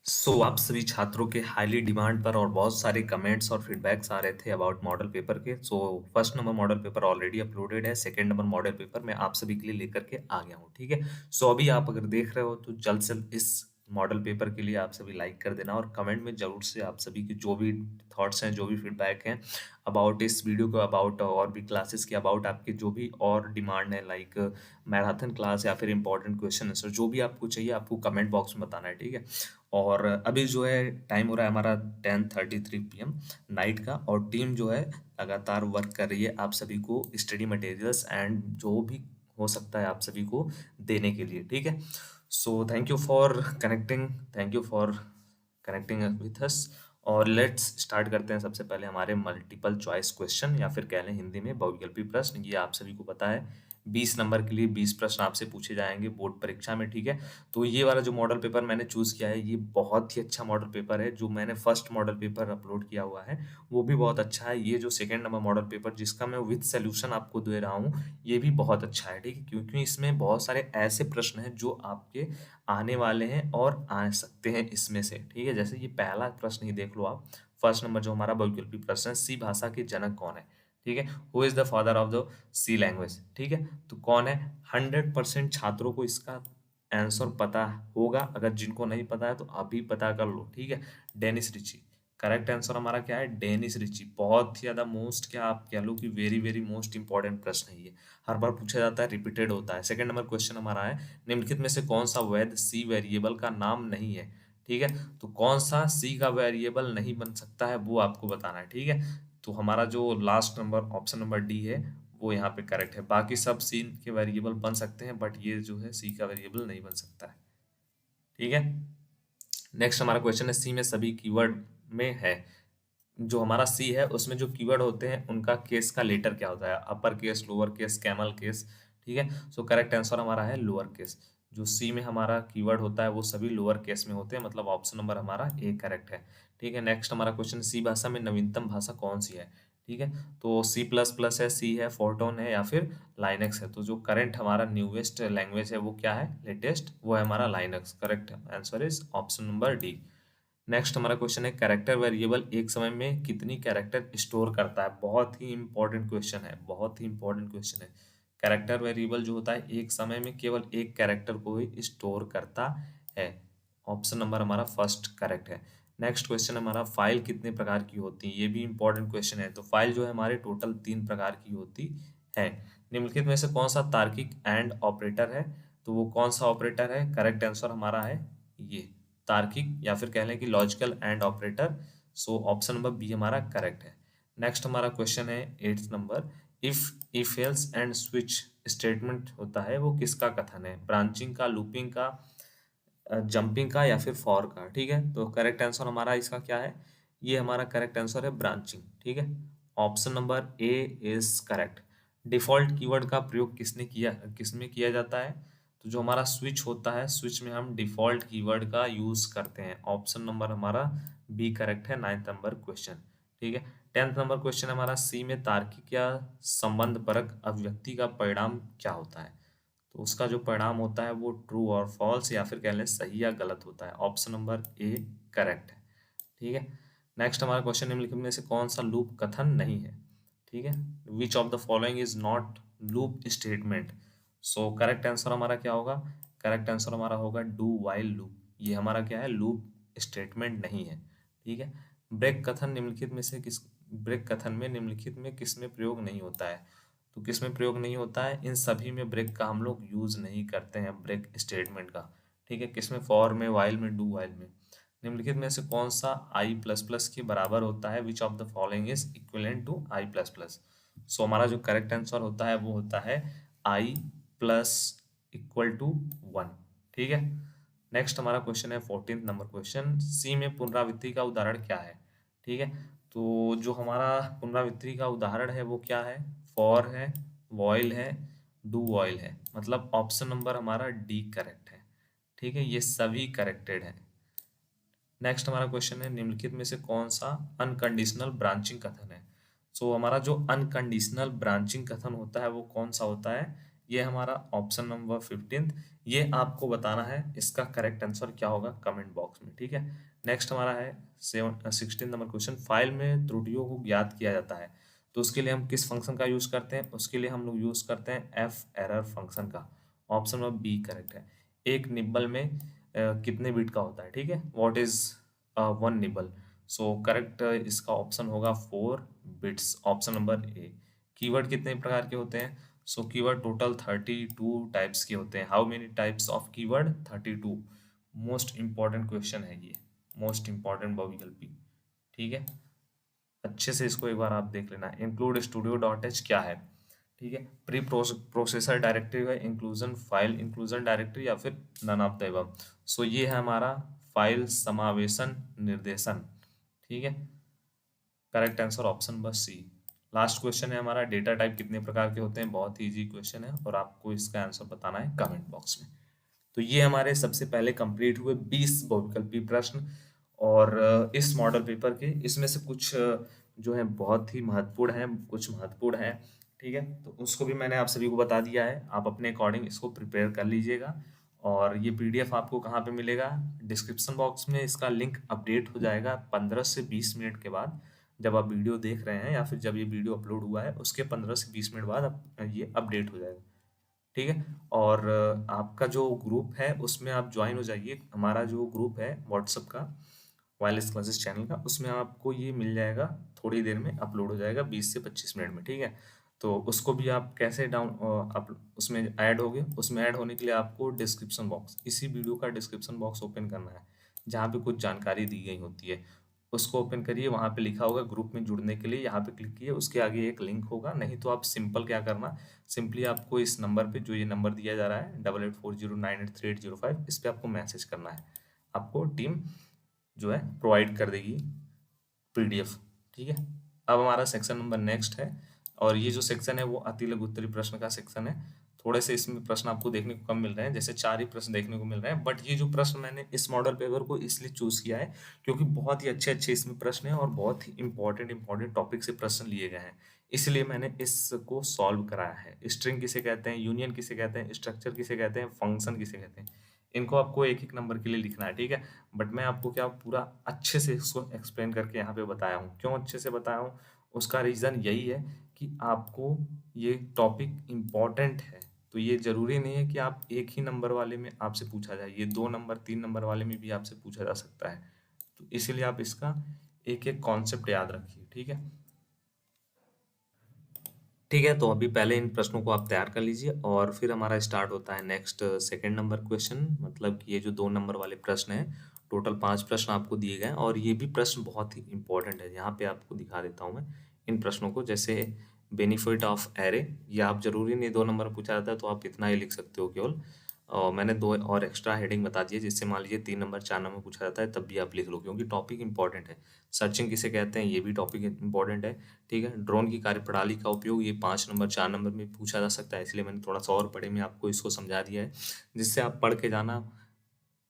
आप सभी छात्रों के हाईली डिमांड पर और बहुत सारे कमेंट्स और फीडबैक्स आ रहे थे अबाउट मॉडल पेपर के। First number model paper already uploaded है। सेकंड नंबर मॉडल पेपर मैं आप सभी के लिए लेकर के आ गया हूँ, ठीक है। अभी आप अगर देख रहे हो तो जल्द से जल्द इस मॉडल पेपर के लिए आप सभी लाइक कर देना और कमेंट में जरूर से आप सभी के जो भी थॉट्स हैं, जो भी फीडबैक हैं अबाउट इस वीडियो को, अबाउट और भी क्लासेस के, अबाउट आपके जो भी और डिमांड है, लाइक मैराथन क्लास या फिर इंपॉर्टेंट क्वेश्चन आंसर, जो भी आपको चाहिए आपको कमेंट बॉक्स में बताना है, ठीक है। और अभी जो है टाइम हो रहा है हमारा 10:33 PM नाइट का, और टीम जो है लगातार वर्क कर रही है आप सभी को स्टडी मटेरियल्स एंड जो भी हो सकता है आप सभी को देने के लिए, ठीक है। Thank you for connecting, thank you for connecting with us. और लेट्स स्टार्ट करते हैं। सबसे पहले हमारे मल्टीपल चॉइस क्वेश्चन या फिर कह लें हिंदी में बहुविकल्पी प्रश्न। ये आप सभी को पता है 20 नंबर के लिए 20 प्रश्न आपसे पूछे जाएंगे बोर्ड परीक्षा में, ठीक है। तो ये वाला जो मॉडल पेपर मैंने चूज किया है ये बहुत ही अच्छा मॉडल पेपर है। जो मैंने फर्स्ट मॉडल पेपर अपलोड किया हुआ है वो भी बहुत अच्छा है। ये जो सेकंड नंबर मॉडल पेपर जिसका मैं विद सोल्यूशन आपको दे रहा हूँ ये भी बहुत अच्छा है, ठीक है, क्योंकि इसमें बहुत सारे ऐसे प्रश्न हैं जो आपके आने वाले हैं और आ सकते हैं इसमें से, ठीक है। जैसे ये पहला प्रश्न ही देख लो आप। फर्स्ट नंबर जो हमारा बहुविकल्पी प्रश्न है, सी भाषा के जनक कौन है, ठीक है। Who is the father of the C language, ठीक है। तो कौन है? 100% छात्रों को इसका आंसर पता होगा। अगर जिनको नहीं पता है तो अभी पता कर लो, ठीक है। डेनिस रिची, करेक्ट आंसर हमारा क्या है? Dennis Ritchie. बहुत ही ज्यादा मोस्ट, क्या आप कह लो कि वेरी वेरी मोस्ट इंपॉर्टेंट प्रश्न है ये। हर बार पूछा जाता है, रिपीटेड होता है। सेकंड नंबर क्वेश्चन हमारा है, निम्नलिखित में से कौन सा वैध सी वेरिएबल का नाम नहीं है, ठीक है। तो कौन सा सी का वेरिएबल नहीं बन सकता है वो आपको बताना है, ठीक है। तो हमारा जो last number option number D है वो यहाँ पे करेक्ट है। बाकी सब सी के वेरिएबल बन सकते हैं बट ये जो है सी का वेरिएबल नहीं बन सकता है, ठीक है। नेक्स्ट हमारा क्वेश्चन है, सी में सभी कीवर्ड में है। जो हमारा सी है उसमें जो कीवर्ड होते हैं उनका केस का लेटर क्या होता है? Upper case, lower case, camel case, ठीक है। करेक्ट आंसर हमारा है लोअर केस। जो सी में हमारा कीवर्ड होता है वो सभी लोअर केस में होते हैं, मतलब ऑप्शन नंबर हमारा ए करेक्ट है, ठीक है। नेक्स्ट हमारा क्वेश्चन, सी भाषा में नवीनतम भाषा कौन सी है, ठीक है। तो सी प्लस प्लस है, सी है, फोर्टोन है या फिर लाइनक्स है। तो जो करंट हमारा न्यूएस्ट लैंग्वेज है वो क्या है? लेटेस्ट, वो है हमारा Linux. Correct answer is option number D. Next हमारा क्वेश्चन है, कैरेक्टर वेरिएबल एक समय में कितनी कैरेक्टर स्टोर करता है? बहुत ही इंपॉर्टेंट क्वेश्चन है, बहुत ही इंपॉर्टेंट क्वेश्चन है। कैरेक्टर वेरिएबल जो होता है एक समय में केवल एक कैरेक्टर को ही स्टोर करता है। ऑप्शन नंबर हमारा फर्स्ट करेक्ट है। नेक्स्ट क्वेश्चन हमारा, फाइल कितने प्रकार की होती है? ये भी इंपॉर्टेंट क्वेश्चन है। तो फाइल जो है हमारे टोटल 3 प्रकार की होती है। निम्नलिखित में से कौन सा तार्किक एंड ऑपरेटर है? तो वो कौन सा ऑपरेटर है? करेक्ट आंसर हमारा है ये तार्किक, या फिर कह लें कि logical and operator. Option number B हमारा करेक्ट है। नेक्स्ट हमारा क्वेश्चन है 8th number, if else and switch statement होता है वो किसका कथन है? ब्रांचिंग का, लूपिंग का, जंपिंग का या फिर फॉर का, ठीक है। तो करेक्ट आंसर हमारा इसका क्या है? ये हमारा करेक्ट आंसर है ब्रांचिंग, ठीक है। Option number A is correct. Default keyword का प्रयोग किसमें किया जाता है? तो जो हमारा स्विच होता है, स्विच में हम डिफॉल्ट कीवर्ड का यूज करते हैं। ऑप्शन नंबर हमारा बी करेक्ट है। 9th नंबर क्वेश्चन, ठीक है। 10th नंबर क्वेश्चन हमारा, सी में तार्किक या संबंध परक अभिव्यक्ति का परिणाम क्या होता है? तो उसका जो परिणाम होता है वो ट्रू और फॉल्स या फिर कह लें सही या गलत होता है। ऑप्शन नंबर ए करेक्ट है, ठीक है। नेक्स्ट हमारा क्वेश्चन, निम्नलिखित में से कौन सा लूप कथन नहीं है, ठीक है। Which of the following is not loop statement? Correct answer हमारा क्या होगा? करेक्ट आंसर हमारा होगा डू वाइल लूप। ये हमारा क्या है? लूप स्टेटमेंट नहीं है, ठीक है। ब्रेक कथन में निम्नलिखित में किसमें प्रयोग नहीं होता है? तो किसमें प्रयोग नहीं होता है? इन सभी में ब्रेक का हम लोग यूज नहीं करते हैं, ब्रेक स्टेटमेंट का, ठीक है। किसमें? फॉर में, वाइल में, डू वाइल में। निम्नलिखित में से कौन सा आई प्लस प्लस के बराबर होता है? Which of the following is equivalent to i plus plus? हमारा जो करेक्ट आंसर होता है वो होता है आई प्लस इक्वल टू 1, ठीक है। नेक्स्ट हमारा क्वेश्चन है 14th नंबर क्वेश्चन, सी में पुनरावृत्ति का उदाहरण क्या है, ठीक है। तो जो हमारा पुनरावृत्ति का उदाहरण है वो क्या है? फॉर है, वॉइल है, डू वॉइल है। मतलब ऑप्शन नंबर हमारा डी करेक्ट है, ठीक है। ये सभी करेक्टेड है। नेक्स्ट हमारा क्वेश्चन है, निम्नलिखित में से कौन सा अनकंडीशनल ब्रांचिंग कथन है? हमारा जो अनकंडीशनल ब्रांचिंग कथन होता है वो कौन सा होता है? ये हमारा ऑप्शन नंबर 15। ये आपको बताना है इसका करेक्ट आंसर क्या होगा कमेंट बॉक्स में, ठीक है। नेक्स्ट हमारा है 16 नंबर क्वेश्चन, फाइल में त्रुटियों को ज्ञात किया जाता है तो उसके लिए हम किस फंक्शन का यूज करते हैं? उसके लिए हम लोग यूज करते हैं एफ एरर फंक्शन का। ऑप्शन नंबर बी करेक्ट है। एक निबल में कितने बिट का होता है, ठीक है, what is one nibble? So correct इसका ऑप्शन होगा 4 bits, option number A. Keyword कितने प्रकार के होते हैं? सो कीवर्ड टोटल 32 टाइप्स के होते हैं। How many types of keyword? 32। Most important question है ये, मोस्ट इंपॉर्टेंट बॉबिकल पी, ठीक है। अच्छे से इसको एक बार आप देख लेना। इंक्लूड स्टूडियो डॉट एच क्या है, ठीक है, प्री प्रोसेसर डायरेक्टरी है, इंक्लूजन फाइल इंक्लूजन डायरेक्टरी, या फिर none of the above. So ये है हमारा फाइल समावेशन निर्देशन, ठीक है। Correct answer option number C. Last question है हमारा, डेटा टाइप कितने प्रकार के होते हैं? बहुत ही इजी क्वेश्चन है और आपको इसका आंसर बताना है कमेंट बॉक्स में। तो ये हमारे सबसे पहले कंप्लीट हुए 20 बहुविकल्पी प्रश्न। और इस मॉडल पेपर के इसमें से कुछ जो है बहुत ही महत्वपूर्ण है, कुछ महत्वपूर्ण है, ठीक है। तो उसको भी मैंने आप सभी को बता दिया है, आप अपने अकॉर्डिंग इसको प्रिपेयर कर लीजिएगा। और ये पीडीएफ आपको कहाँ पे मिलेगा? डिस्क्रिप्शन बॉक्स में इसका लिंक अपडेट हो जाएगा 15 से 20 मिनट के बाद। जब आप वीडियो देख रहे हैं या फिर जब ये वीडियो अपलोड हुआ है उसके 15 से 20 मिनट बाद ये अपडेट हो जाएगा, ठीक है। और आपका जो ग्रुप है उसमें आप ज्वाइन हो जाइए। हमारा जो ग्रुप है व्हाट्सएप का, वायरलेस क्लासेस चैनल का, उसमें आपको ये मिल जाएगा, थोड़ी देर में अपलोड हो जाएगा 20 से 25 मिनट में, ठीक है। तो उसको भी आप कैसे आप उसमें ऐड होगे? उसमें ऐड होने के लिए आपको डिस्क्रिप्शन बॉक्स, इसी वीडियो का डिस्क्रिप्शन बॉक्स ओपन करना है, जहाँ पे कुछ जानकारी दी गई होती है। उसको ओपन करिए, वहाँ पे लिखा होगा ग्रुप में जुड़ने के लिए, यहाँ पे क्लिक किए, उसके आगे एक लिंक होगा। नहीं तो आप सिंपल क्या करना, सिंपली आपको इस नंबर पे, जो ये नंबर दिया जा रहा है 8840983805, इस पे आपको मैसेज करना है। आपको टीम जो है प्रोवाइड कर देगी पीडीएफ, ठीक है। अब हमारा सेक्शन नंबर नेक्स्ट है, और ये जो सेक्शन है वो अति लघु उत्तरीय प्रश्न का सेक्शन है। थोड़े से इसमें प्रश्न आपको देखने को कम मिल रहे हैं, जैसे 4 ही प्रश्न देखने को मिल रहे हैं, बट ये जो प्रश्न मैंने इस मॉडल पेपर को इसलिए चूज किया है क्योंकि बहुत ही अच्छे अच्छे इसमें प्रश्न हैं और बहुत ही इंपॉर्टेंट टॉपिक से प्रश्न लिए गए हैं, इसलिए मैंने इसको सॉल्व कराया है। स्ट्रिंग किसे कहते हैं, यूनियन किसे कहते हैं, स्ट्रक्चर किसे कहते हैं, फंक्शन किसे कहते हैं, इनको आपको एक एक नंबर के लिए लिखना है, ठीक है। बट मैं आपको क्या पूरा अच्छे से इसको एक्सप्लेन करके यहाँ पे बताया हूँ। क्यों अच्छे से बताया हूँ? उसका रीज़न यही है कि आपको ये टॉपिक इम्पॉर्टेंट है। तो ये ज़रूरी नहीं है कि आप एक ही नंबर वाले में आपसे पूछा जाए, ये 2 नंबर 3 नंबर वाले में भी आपसे पूछा जा सकता है। तो इसीलिए आप इसका एक एक कॉन्सेप्ट याद रखिए, ठीक है। ठीक है, तो अभी पहले इन प्रश्नों को आप तैयार कर लीजिए और फिर हमारा स्टार्ट होता है नेक्स्ट सेकंड नंबर क्वेश्चन। मतलब कि ये जो 2 नंबर वाले प्रश्न हैं, टोटल 5 प्रश्न आपको दिए गए हैं और ये भी प्रश्न बहुत ही इंपॉर्टेंट है। यहाँ पे आपको दिखा देता हूँ मैं इन प्रश्नों को। जैसे बेनिफिट ऑफ एरे, ये आप जरूरी नहीं 2 नंबर पूछा जाता है तो आप इतना ही लिख सकते हो केवल। और मैंने 2 और एक्स्ट्रा हेडिंग बता दी है, जिससे मान लीजिए 3 नंबर 4 नंबर पूछा जाता है तब भी आप लिख लो, क्योंकि टॉपिक इंपॉर्टेंट है। सर्चिंग किसे कहते हैं, ये भी टॉपिक इंपॉर्टेंट है, ठीक है। ड्रोन की कार्यप्रणाली का उपयोग, ये 5 नंबर 4 नंबर में पूछा जा सकता है, इसलिए मैंने थोड़ा सा और पढ़े में आपको इसको समझा दिया है, जिससे आप पढ़ के जाना।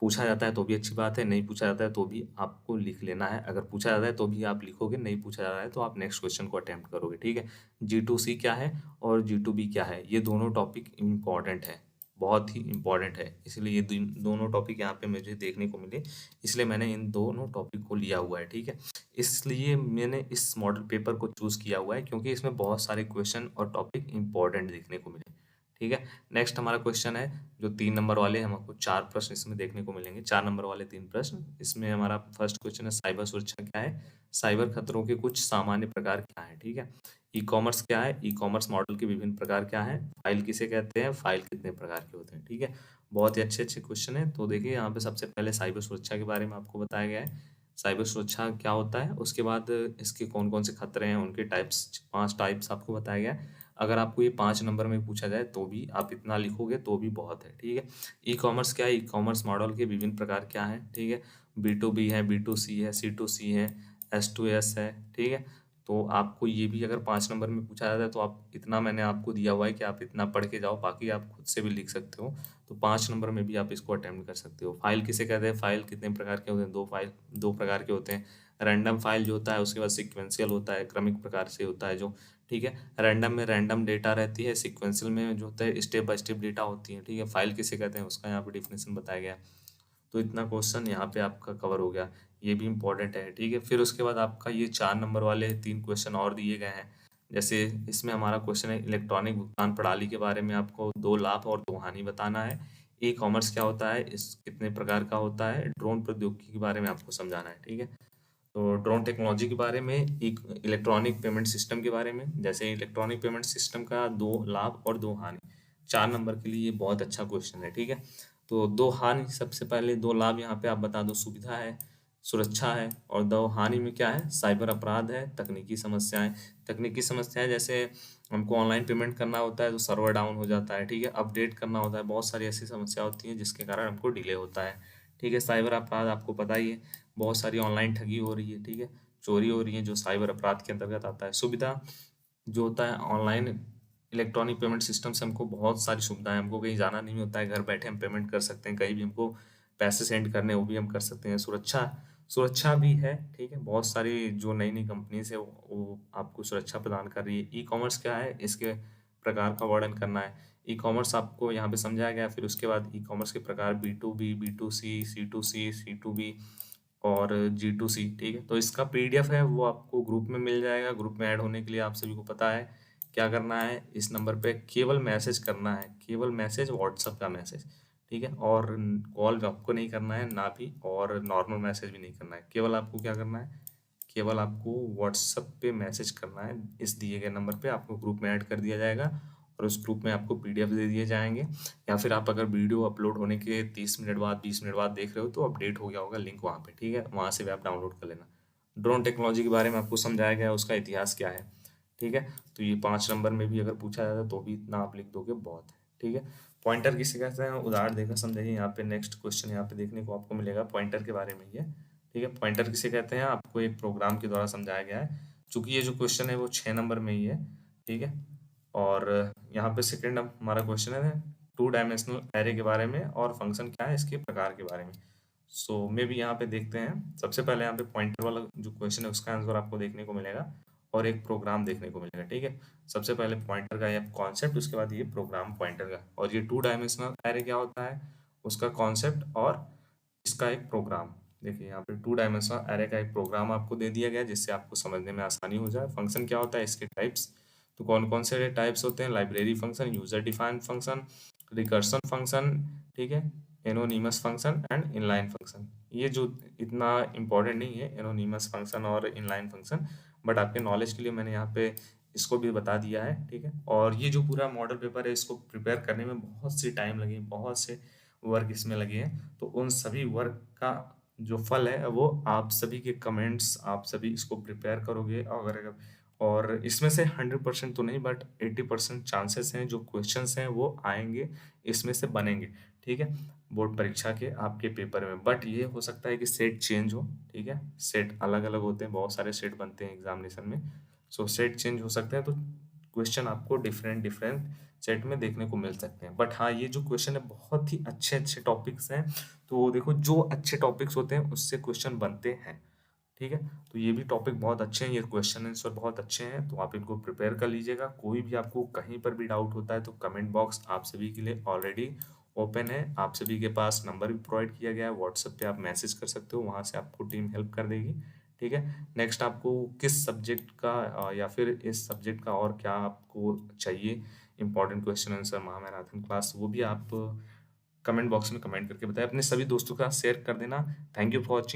पूछा जाता है तो भी अच्छी बात है, नहीं पूछा जाता है तो भी आपको लिख लेना है। अगर पूछा जाता है तो भी आप लिखोगे, नहीं पूछा जा रहा है तो आप नेक्स्ट क्वेश्चन को अटेम्प्ट करोगे, ठीक है। G2C क्या है और G2B क्या है, ये दोनों टॉपिक इम्पॉर्टेंट है, बहुत ही इम्पॉर्टेंट है, इसलिए ये दोनों टॉपिक यहाँ पे मुझे देखने को मिले, इसलिए मैंने इन दोनों टॉपिक को लिया हुआ है, ठीक है। इसलिए मैंने इस मॉडल पेपर को चूज किया हुआ है क्योंकि इसमें बहुत सारे क्वेश्चन और टॉपिक इंपॉर्टेंट देखने को मिले, ठीक है। नेक्स्ट हमारा क्वेश्चन है जो 3 नंबर वाले, हमको 4 प्रश्न इसमें देखने को मिलेंगे, 4 नंबर वाले 3 प्रश्न। इसमें हमारा फर्स्ट क्वेश्चन है साइबर सुरक्षा क्या है, साइबर खतरों के कुछ सामान्य प्रकार क्या है, ठीक है। ई कॉमर्स क्या है, ई कॉमर्स मॉडल के विभिन्न प्रकार क्या है, फाइल किसे कहते हैं, फाइल कितने प्रकार के होते हैं, ठीक है। बहुत ही अच्छे अच्छे क्वेश्चन है। तो देखिए यहाँ पे सबसे पहले साइबर सुरक्षा के बारे में आपको बताया गया है, साइबर सुरक्षा क्या होता है, उसके बाद इसके कौन कौन से खतरे हैं, उनके टाइप्स, 5 टाइप्स आपको बताया गया है। अगर आपको ये 5 नंबर में पूछा जाए तो भी आप इतना लिखोगे तो भी बहुत है, ठीक है। ई कॉमर्स क्या है, ई कॉमर्स मॉडल के विभिन्न प्रकार क्या है, ठीक है। B2B है, B2C है, C2C है, S2S है, ठीक है। तो आपको ये भी अगर 5 नंबर में पूछा जाता है तो आप इतना, मैंने आपको दिया हुआ है कि आप इतना पढ़ के जाओ, बाकी आप खुद से भी लिख सकते हो। तो 5 नंबर में भी आप इसको अटेम्प्ट कर सकते हो। फाइल किसे कहते हैं, फाइल कितने प्रकार के होते हैं, 2 फाइल, 2 प्रकार के होते हैं। रैंडम फाइल जो होता है, उसके बाद सिक्वेंशियल होता है, क्रमिक प्रकार से होता है जो, ठीक है। रैंडम में रैंडम डेटा रहती है, सीक्वेंशियल में जो होता है स्टेप बाय स्टेप डेटा होती है, ठीक है। फाइल किसे कहते हैं उसका यहाँ पे डिफिनेशन बताया गया है। तो इतना क्वेश्चन यहाँ पे आपका कवर हो गया, ये भी इम्पोर्टेंट है, ठीक है। फिर उसके बाद आपका ये 4 नंबर वाले 3 क्वेश्चन और दिए गए हैं। जैसे इसमें हमारा क्वेश्चन है इलेक्ट्रॉनिक भुगतान प्रणाली के बारे में, आपको 2 लाभ और 2 हानि बताना है। ई कॉमर्स क्या होता है, इस कितने प्रकार का होता है, ड्रोन प्रौद्योगिकी के बारे में आपको समझाना है, ठीक है। तो ड्रोन टेक्नोलॉजी के बारे में, एक इलेक्ट्रॉनिक पेमेंट सिस्टम के बारे में, जैसे इलेक्ट्रॉनिक पेमेंट सिस्टम का 2 लाभ और 2 हानि, 4 नंबर के लिए ये बहुत अच्छा क्वेश्चन है, ठीक है। तो 2 हानि, सबसे पहले 2 लाभ यहाँ पे आप बता दो, सुविधा है, सुरक्षा है, और 2 हानि में क्या है, साइबर अपराध है, तकनीकी समस्याएं। तकनीकी समस्याएं जैसे हमको ऑनलाइन पेमेंट करना होता है तो सर्वर डाउन हो जाता है, ठीक है, अपडेट करना होता है, बहुत सारी ऐसी समस्या होती हैं जिसके कारण हमको डिले होता है, ठीक है। साइबर अपराध आपको पता ही है, बहुत सारी ऑनलाइन ठगी हो रही है, ठीक है, चोरी हो रही है, जो साइबर अपराध के अंतर्गत आता है। सुविधा जो होता है, ऑनलाइन इलेक्ट्रॉनिक पेमेंट सिस्टम से हमको बहुत सारी सुविधाएं, हमको कहीं जाना नहीं होता है, घर बैठे हम पेमेंट कर सकते हैं, कहीं भी हमको पैसे सेंड करने वो भी हम कर सकते हैं। सुरक्षा, सुरक्षा भी है, ठीक है, बहुत सारी जो नई नई कंपनीज है वो आपको सुरक्षा प्रदान कर रही है। ई कॉमर्स क्या है, इसके प्रकार का वर्णन करना है। ई कॉमर्स आपको यहाँ पे समझाया गया। फिर उसके बाद ई कॉमर्स के प्रकार B2B, B2C, C2C, C2B और G2C, ठीक है। तो इसका PDF है वो आपको ग्रुप में मिल जाएगा। ग्रुप में ऐड होने के लिए आप सभी को पता है क्या करना है, इस नंबर पे केवल मैसेज करना है, केवल मैसेज, व्हाट्सएप का मैसेज, ठीक है। और कॉल आपको नहीं करना है ना भी, और नॉर्मल मैसेज भी नहीं करना है। केवल आपको क्या करना है, केवल आपको व्हाट्सएप पे मैसेज करना है, इस दिए गए नंबर पे आपको ग्रुप में ऐड कर दिया जाएगा, और उस ग्रुप में आपको PDF दे दिए जाएंगे। या फिर आप अगर वीडियो अपलोड होने के 30 मिनट बाद, 20 मिनट बाद देख रहे हो तो अपडेट हो गया होगा लिंक वहाँ पे, ठीक है, वहाँ से भी आप डाउनलोड कर लेना। ड्रोन टेक्नोलॉजी के बारे में आपको समझाया गया है, उसका इतिहास क्या है, ठीक है। तो ये 5 नंबर में भी अगर पूछा जाता तो भी इतना आप लिख दोगे बहुत है, ठीक है। पॉइंटर किसे कहते हैं, उदाहरण देकर समझाइए। यहाँ पे नेक्स्ट क्वेश्चन यहाँ पे देखने को आपको मिलेगा पॉइंटर के बारे में ही है, ठीक है। पॉइंटर किसे कहते हैं आपको एक प्रोग्राम के द्वारा समझाया गया है। चूंकि ये जो क्वेश्चन है वो 6 नंबर में ही है, ठीक है। और यहाँ पे सेकेंड हमारा क्वेश्चन है 2 डायमेंशनल एरे के बारे में, और फंक्शन क्या है इसके प्रकार के बारे में। सो मे भी यहाँ पे देखते हैं। सबसे पहले यहाँ पे पॉइंटर वाला जो क्वेश्चन है उसका आंसर आपको देखने को मिलेगा, और एक प्रोग्राम देखने को मिलेगा, ठीक है। सबसे पहले पॉइंटर का ये कॉन्सेप्ट, उसके बाद ये प्रोग्राम पॉइंटर का, और ये 2 डायमेंशनल एरे क्या होता है उसका कॉन्सेप्ट, और इसका एक प्रोग्राम। देखिए यहाँ पे 2 डायमेंशनल एरे का एक प्रोग्राम आपको दे दिया गया जिससे आपको समझने में आसानी हो जाए। फंक्शन क्या होता है, इसके टाइप्स, तो कौन कौन से टाइप्स होते हैं, library function, user defined function, recursion function, ठीक है, anonymous function and inline function. ये जो इतना इंपॉर्टेंट नहीं है एनोनिमस फंक्शन और इनलाइन फंक्शन, बट आपके नॉलेज के लिए मैंने यहाँ पे इसको भी बता दिया है, ठीक है। और ये जो पूरा मॉडल पेपर है इसको प्रिपेयर करने में बहुत सी टाइम लगी, बहुत से वर्क इसमें लगे हैं। तो उन सभी वर्क का जो फल है वो आप सभी के कमेंट्स, आप सभी इसको प्रिपेयर करोगे, अगर और इसमें से 100% तो नहीं बट 80% चांसेस हैं जो क्वेश्चंस हैं वो आएंगे, इसमें से बनेंगे, ठीक है, बोर्ड परीक्षा के आपके पेपर में। बट ये हो सकता है कि सेट चेंज हो, ठीक है, सेट अलग अलग होते हैं, बहुत सारे सेट बनते हैं एग्जामिनेशन में। सो सेट चेंज हो सकते हैं, तो क्वेश्चन आपको डिफरेंट डिफरेंट सेट में देखने को मिल सकते हैं। बट हाँ, ये जो क्वेश्चन है बहुत ही अच्छे अच्छे टॉपिक्स हैं। तो देखो, जो अच्छे टॉपिक्स होते हैं उससे क्वेश्चन बनते हैं, ठीक है। तो ये भी टॉपिक बहुत अच्छे हैं, ये क्वेश्चन आंसर बहुत अच्छे हैं, तो आप इनको प्रिपेयर कर लीजिएगा। कोई भी आपको कहीं पर भी डाउट होता है तो कमेंट बॉक्स आप सभी के लिए ऑलरेडी ओपन है। आप सभी के पास नंबर भी प्रोवाइड किया गया है, व्हाट्सएप पे आप मैसेज कर सकते हो, वहाँ से आपको टीम हेल्प कर देगी, ठीक है। नेक्स्ट आपको किस सब्जेक्ट का या फिर इस सब्जेक्ट का और क्या आपको चाहिए इंपॉर्टेंट क्वेश्चन आंसर महामैराथन क्लास, वो भी आप कमेंट बॉक्स में कमेंट करके बताएं। अपने सभी दोस्तों के साथ शेयर कर देना। Thank you for watching.